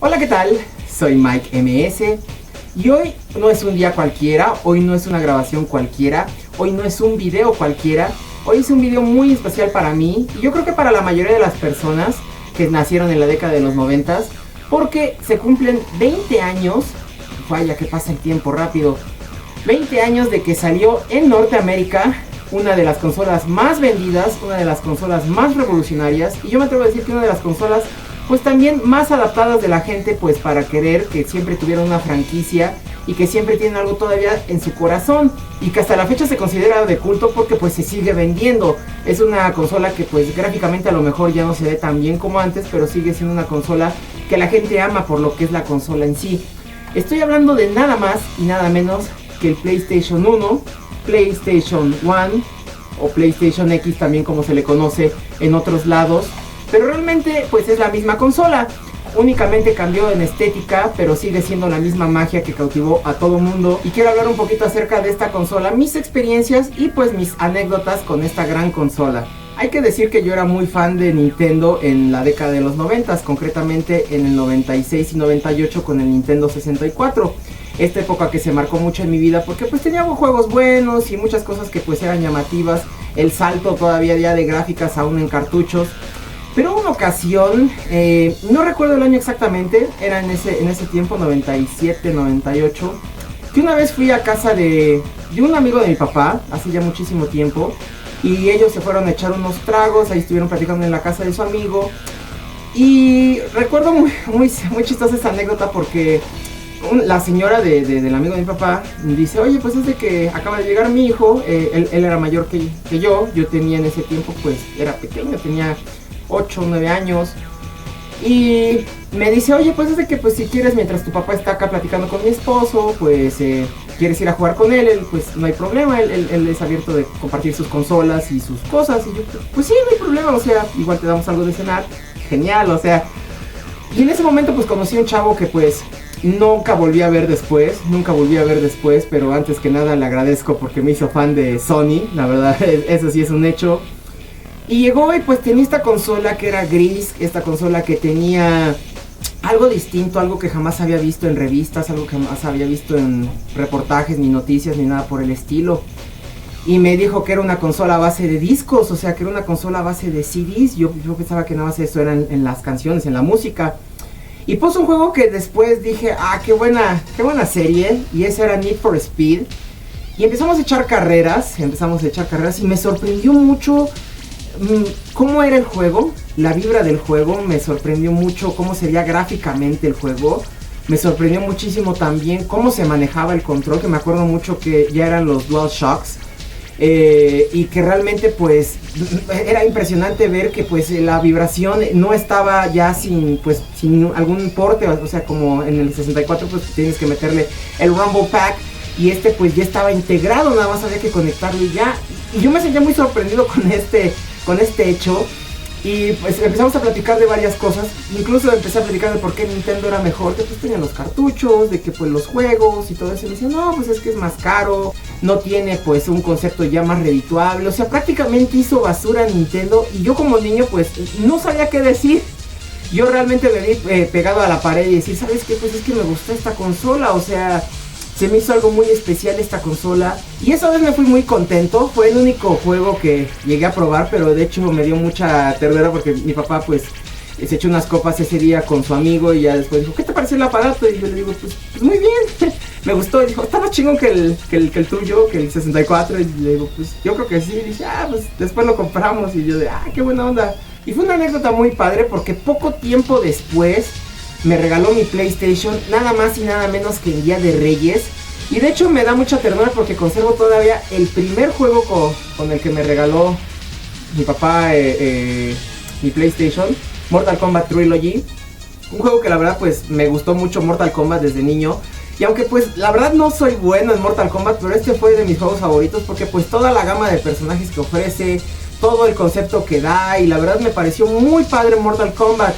Hola, ¿qué tal? Soy Mike MS y hoy no es un día cualquiera, hoy no es una grabación cualquiera, hoy no es un video cualquiera, hoy es un video muy especial para mí y yo creo que para la mayoría de las personas que nacieron en la década de los 90s, porque se cumplen 20 años, vaya que pasa el tiempo rápido, 20 años de que salió en Norteamérica una de las consolas más vendidas, una de las consolas más revolucionarias y yo me atrevo a decir que una de las consolas pues también más adaptadas de la gente, pues para querer que siempre tuvieran una franquicia y que siempre tienen algo todavía en su corazón y que hasta la fecha se considera de culto porque pues se sigue vendiendo. Es una consola que pues gráficamente a lo mejor ya no se ve tan bien como antes, pero sigue siendo una consola que la gente ama por lo que es la consola en sí. Estoy hablando de nada más y nada menos que el PlayStation 1, PlayStation 1 o PlayStation X también como se le conoce en otros lados. Pero realmente pues es la misma consola, únicamente cambió en estética, pero sigue siendo la misma magia que cautivó a todo mundo. Y quiero hablar un poquito acerca de esta consola, mis experiencias y pues mis anécdotas con esta gran consola. Hay que decir que yo era muy fan de Nintendo en la década de los 90s, concretamente en el 96 y 98 con el Nintendo 64. Esta época que se marcó mucho en mi vida porque pues tenía juegos buenos y muchas cosas que pues eran llamativas. El salto todavía ya de gráficas aún en cartuchos. Pero una ocasión, no recuerdo el año exactamente, era en ese tiempo, 97, 98, que una vez fui a casa de un amigo de mi papá, hace ya muchísimo tiempo, y ellos se fueron a echar unos tragos, ahí estuvieron platicando en la casa de su amigo, y recuerdo muy chistosa esa anécdota porque la señora del amigo de mi papá dice, oye, pues es de que acaba de llegar mi hijo, él era mayor que yo tenía en ese tiempo, pues era pequeño, tenía 8 o 9 años y me dice, oye, pues es de que pues si quieres mientras tu papá está acá platicando con mi esposo, pues quieres ir a jugar con él, pues no hay problema, él es abierto de compartir sus consolas y sus cosas. Y yo, pues sí, no hay problema, o sea, igual te damos algo de cenar, genial, o sea. Y en ese momento pues conocí a un chavo que pues nunca volví a ver después, pero antes que nada le agradezco porque me hizo fan de Sony, la verdad, eso sí es un hecho. Y llegó y pues tenía esta consola que era gris, esta consola que tenía algo distinto, algo que jamás había visto en revistas, algo que jamás había visto en reportajes, ni noticias, ni nada por el estilo. Y me dijo que era una consola a base de discos, o sea que era una consola a base de CDs. Yo pensaba que nada más eso era en las canciones, en la música. Y puso un juego que después dije, qué buena serie, y ese era Need for Speed. Y empezamos a echar carreras y me sorprendió mucho cómo era el juego, la vibra del juego, me sorprendió mucho cómo se veía gráficamente el juego, me sorprendió muchísimo también cómo se manejaba el control, que me acuerdo mucho que ya eran los DualShocks, y que realmente pues era impresionante ver que pues la vibración no estaba ya sin algún porte, o sea como en el 64 pues tienes que meterle el Rumble Pack. Y pues ya estaba integrado, nada más había que conectarlo y ya. Y yo me sentía muy sorprendido con este hecho. Y pues empezamos a platicar de varias cosas. Incluso empecé a platicar de por qué Nintendo era mejor. Que pues tenía los cartuchos, de que pues los juegos y todo eso. Y me decía, no, pues es que es más caro. No tiene pues un concepto ya más redituable. O sea, prácticamente hizo basura Nintendo. Y yo como niño pues no sabía qué decir. Yo realmente me vi pegado a la pared y decir, ¿sabes qué? Pues es que me gustó esta consola, o sea, se me hizo algo muy especial esta consola. Y esa vez me fui muy contento, fue el único juego que llegué a probar, pero de hecho me dio mucha ternura porque mi papá pues se echó unas copas ese día con su amigo y ya después dijo, ¿qué te pareció el aparato? Y yo le digo, pues muy bien, me gustó. Y dijo, está más chingón que el tuyo, que el 64. Y le digo, pues yo creo que sí. Y dice, pues después lo compramos. Y yo de, qué buena onda. Y fue una anécdota muy padre porque poco tiempo después me regaló mi PlayStation, nada más y nada menos que el Día de Reyes. Y de hecho me da mucha ternura porque conservo todavía el primer juego con el que me regaló mi papá mi PlayStation, Mortal Kombat Trilogy. Un juego que la verdad pues me gustó mucho Mortal Kombat desde niño. Y aunque pues la verdad no soy bueno en Mortal Kombat, pero este fue de mis juegos favoritos porque pues toda la gama de personajes que ofrece, todo el concepto que da, y la verdad me pareció muy padre Mortal Kombat.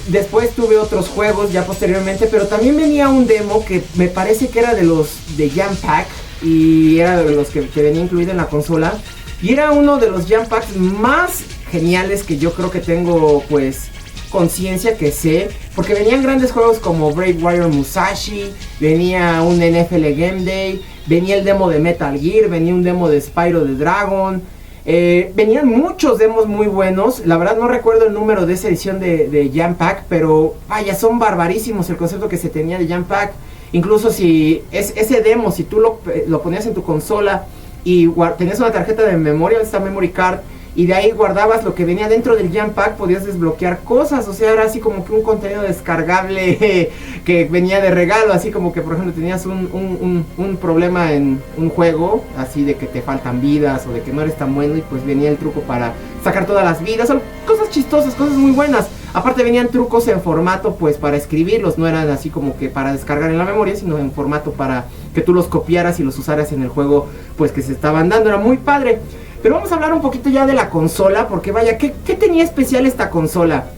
Después tuve otros juegos ya posteriormente, pero también venía un demo que me parece que era de los de Jam Pack, y era de los que venía incluido en la consola, y era uno de los Jam Packs más geniales que yo creo que tengo pues conciencia que sé, porque venían grandes juegos como Brave Warrior Musashi, venía un NFL Game Day, venía el demo de Metal Gear, venía un demo de Spyro the Dragon, venían muchos demos muy buenos. La verdad no recuerdo el número de esa edición de Jam Pack, pero vaya, son barbarísimos el concepto que se tenía de Jam Pack. Incluso si ese demo, si tú lo ponías en tu consola y tenías una tarjeta de memoria, esta memory card, y de ahí guardabas lo que venía dentro del Jam Pack, podías desbloquear cosas. O sea, era así como que un contenido descargable que venía de regalo. Así como que, por ejemplo, tenías un problema en un juego, así de que te faltan vidas o de que no eres tan bueno, y pues venía el truco para sacar todas las vidas. Son cosas chistosas, cosas muy buenas. Aparte venían trucos en formato pues para escribirlos, no eran así como que para descargar en la memoria, sino en formato para que tú los copiaras y los usaras en el juego pues que se estaban dando. Era muy padre. Pero vamos a hablar un poquito ya de la consola, porque vaya, ¿qué tenía especial esta consola?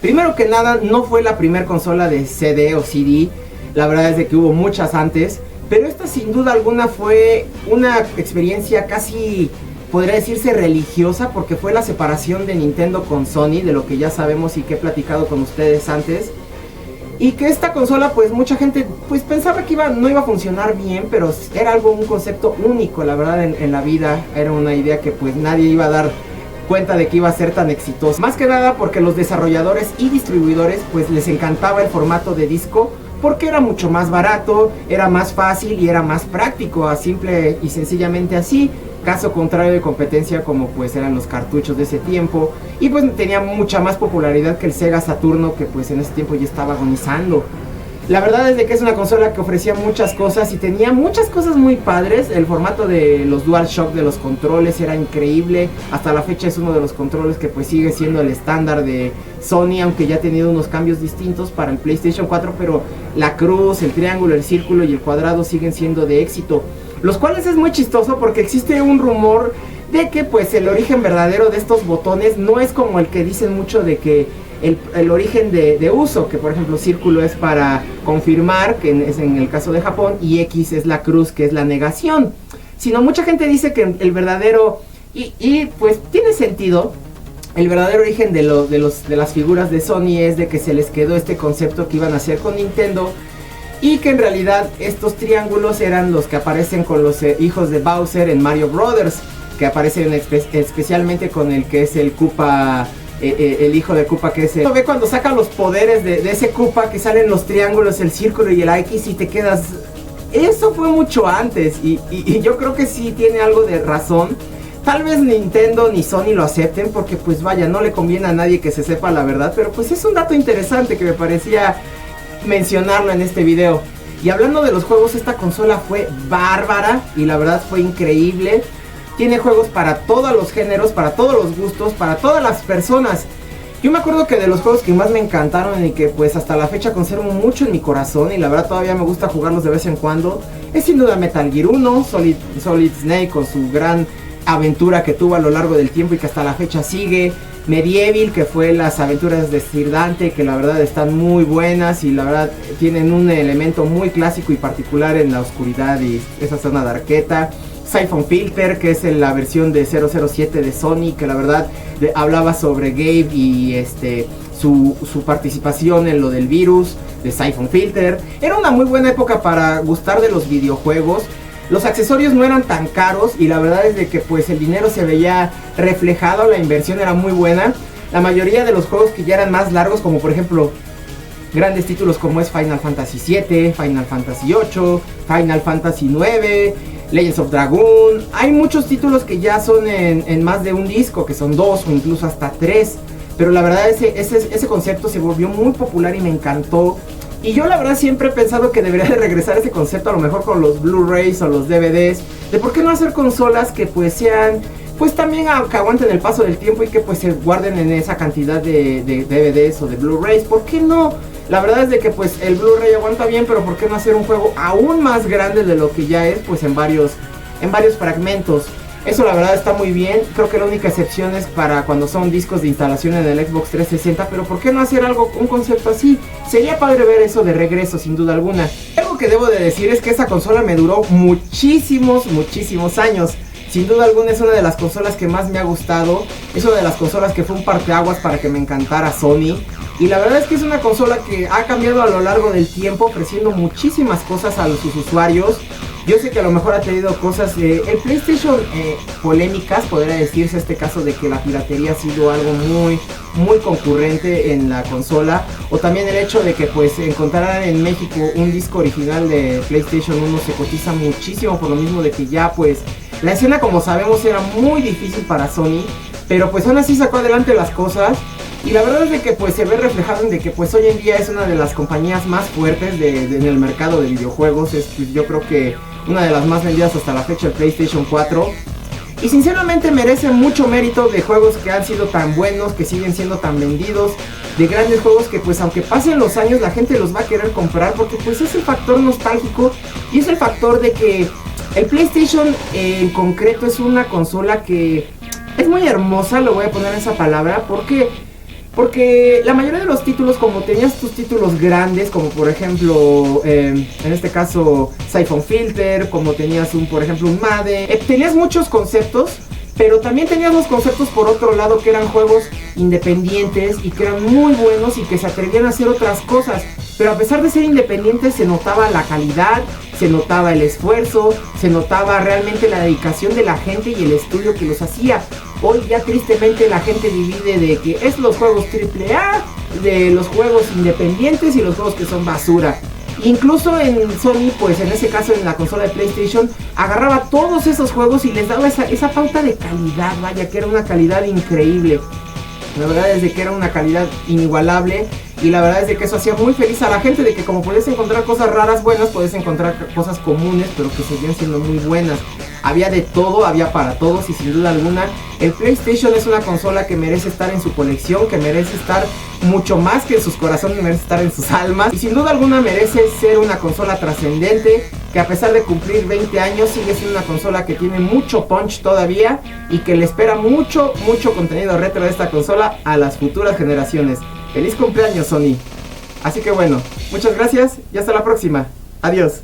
Primero que nada, no fue la primera consola de CD o CD, la verdad es de que hubo muchas antes, pero esta sin duda alguna fue una experiencia casi, podría decirse, religiosa, porque fue la separación de Nintendo con Sony, de lo que ya sabemos y que he platicado con ustedes antes. Y que esta consola, pues mucha gente pues pensaba que no iba a funcionar bien, pero era un concepto único, la verdad, en la vida. Era una idea que pues nadie iba a dar cuenta de que iba a ser tan exitosa. Más que nada porque los desarrolladores y distribuidores pues les encantaba el formato de disco, porque era mucho más barato, era más fácil y era más práctico, simple y sencillamente así. Caso contrario de competencia como pues eran los cartuchos de ese tiempo, y pues tenía mucha más popularidad que el Sega Saturno, que pues en ese tiempo ya estaba agonizando. La verdad es de que es una consola que ofrecía muchas cosas y tenía muchas cosas muy padres. El formato de los DualShock de los controles era increíble. Hasta la fecha es uno de los controles que pues sigue siendo el estándar de Sony, aunque ya ha tenido unos cambios distintos para el PlayStation 4, pero la cruz, el triángulo, el círculo y el cuadrado siguen siendo de éxito. Los cuales es muy chistoso porque existe un rumor de que pues el origen verdadero de estos botones no es como el que dicen mucho, de que el origen de uso, que por ejemplo círculo es para confirmar, que es en el caso de Japón, y X es la cruz, que es la negación. Sino mucha gente dice que el verdadero, y pues tiene sentido, el verdadero origen de las figuras de Sony es de que se les quedó este concepto que iban a hacer con Nintendo, y que en realidad estos triángulos eran los que aparecen con los hijos de Bowser en Mario Brothers, que aparecen especialmente con el que es el Koopa, el hijo de Koopa, que es el... Ve cuando sacan los poderes de ese Koopa, que salen los triángulos, el círculo y el X, y te quedas... Eso fue mucho antes, y yo creo que sí tiene algo de razón. Tal vez Nintendo ni Sony lo acepten, porque pues vaya, no le conviene a nadie que se sepa la verdad, pero pues es un dato interesante que me parecía mencionarlo en este video. Y hablando de los juegos, esta consola fue bárbara y la verdad fue increíble. Tiene juegos para todos los géneros, para todos los gustos, para todas las personas. Yo me acuerdo que de los juegos que más me encantaron y que pues hasta la fecha conservo mucho en mi corazón, y la verdad todavía me gusta jugarlos de vez en cuando, es sin duda Metal Gear 1, Solid Snake con su gran aventura que tuvo a lo largo del tiempo y que hasta la fecha sigue. Medieval, que fue las aventuras de Sir Dante, que la verdad están muy buenas y la verdad tienen un elemento muy clásico y particular en la oscuridad y esa zona de arqueta. Siphon Filter, que es la versión de 007 de Sony, que la verdad hablaba sobre Gabe y su participación en lo del virus de Siphon Filter. Era una muy buena época para gustar de los videojuegos. Los accesorios no eran tan caros y la verdad es de que pues el dinero se veía reflejado, la inversión era muy buena. La mayoría de los juegos que ya eran más largos, como por ejemplo grandes títulos como es Final Fantasy VII, Final Fantasy VIII, Final Fantasy IX, Legends of Dragoon. Hay muchos títulos que ya son en más de un disco, que son 2 o incluso hasta 3. Pero la verdad ese concepto se volvió muy popular y me encantó. Y yo la verdad siempre he pensado que debería de regresar ese concepto, a lo mejor con los Blu-rays o los DVDs, de por qué no hacer consolas que pues sean, pues también que aguanten el paso del tiempo y que pues se guarden en esa cantidad de DVDs o de Blu-rays. ¿Por qué no? La verdad es de que pues el Blu-ray aguanta bien, pero ¿por qué no hacer un juego aún más grande de lo que ya es, pues en varios fragmentos? Eso la verdad está muy bien. Creo que la única excepción es para cuando son discos de instalación en el Xbox 360. Pero ¿por qué no hacer un concepto así? Sería padre ver eso de regreso, sin duda alguna. Algo que debo de decir es que esa consola me duró muchísimos años. Sin duda alguna es una de las consolas que más me ha gustado. Es una de las consolas que fue un parteaguas para que me encantara Sony. Y la verdad es que es una consola que ha cambiado a lo largo del tiempo, ofreciendo muchísimas cosas a sus usuarios. Yo sé que a lo mejor ha tenido cosas, el PlayStation polémicas, podría decirse este caso de que la piratería ha sido algo muy concurrente en la consola. O también el hecho de que pues encontraran en México un disco original de PlayStation 1 se cotiza muchísimo, por lo mismo de que ya pues la escena, como sabemos, era muy difícil para Sony. Pero pues aún así sacó adelante las cosas. Y la verdad es de que pues se ve reflejado en de que pues hoy en día es una de las compañías más fuertes en el mercado de videojuegos. Es pues, yo creo que una de las más vendidas hasta la fecha, el PlayStation 4. Y sinceramente merece mucho mérito de juegos que han sido tan buenos, que siguen siendo tan vendidos. De grandes juegos que pues aunque pasen los años la gente los va a querer comprar. Porque pues es el factor nostálgico y es el factor de que el PlayStation en concreto es una consola que es muy hermosa, lo voy a poner esa palabra. ¿Por qué? Porque la mayoría de los títulos, como tenías tus títulos grandes, como por ejemplo, en este caso, Siphon Filter, como tenías por ejemplo, un Madden, tenías muchos conceptos, pero también tenías los conceptos por otro lado que eran juegos independientes y que eran muy buenos y que se atrevían a hacer otras cosas. Pero a pesar de ser independientes se notaba la calidad, se notaba el esfuerzo, se notaba realmente la dedicación de la gente y el estudio que los hacía. Hoy ya tristemente la gente divide de que es los juegos AAA, de los juegos independientes y los juegos que son basura. Incluso en Sony, pues en ese caso en la consola de PlayStation, agarraba todos esos juegos y les daba esa pauta de calidad, vaya, que era una calidad increíble. La verdad es de que era una calidad inigualable. Y la verdad es de que eso hacía muy feliz a la gente, de que como podías encontrar cosas raras buenas, podías encontrar cosas comunes, pero que seguían siendo muy buenas. Había de todo, había para todos y sin duda alguna el PlayStation es una consola que merece estar en su colección, que merece estar mucho más que en sus corazones, merece estar en sus almas. Y sin duda alguna merece ser una consola trascendente, que a pesar de cumplir 20 años sigue siendo una consola que tiene mucho punch todavía y que le espera mucho contenido retro de esta consola a las futuras generaciones. ¡Feliz cumpleaños, Sony! Así que bueno, muchas gracias y hasta la próxima. Adiós.